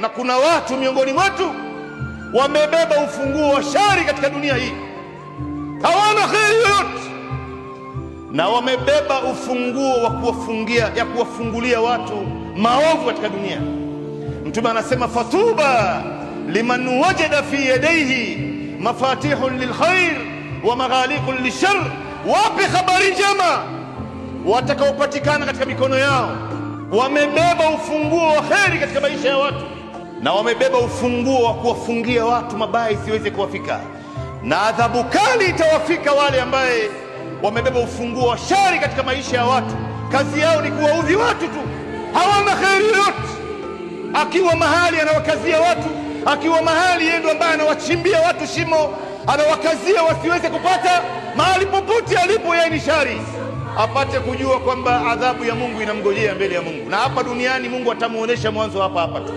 Na kuna watu miongoni mwetu wamebeba ufunguo wa shari katika dunia hii, hawana kheri yoyote, na wamebeba ufunguo wa kuwafungulia watu maovu katika dunia. Mtume anasema fatuba liman wajada fi yadayhi mafatihun lilkhair wa maghaliqun lishar, wape habari njema watakaopatikana katika mikono yao. Wamebeba ufunguo wa kheri katika maisha ya watu, na wamebeba ufunguo wa kuwafungia watu mabaya isiweze kuwafika, na adhabu kali itawafika wale ambaye wamebeba ufunguo wa shari katika maisha ya watu. Kazi yao ni kuwaudhi watu tu, hawana kheri yoyote. Akiwa mahali anawakazia watu, akiwa mahali yeye ndo ambaye anawachimbia watu shimo, anawakazia wasiweze kupata. Mahali popote alipo yeye ni shari, apate kujua kwamba adhabu ya Mungu inamgojea mbele ya Mungu, na hapa duniani Mungu atamuonesha mwanzo hapa tu.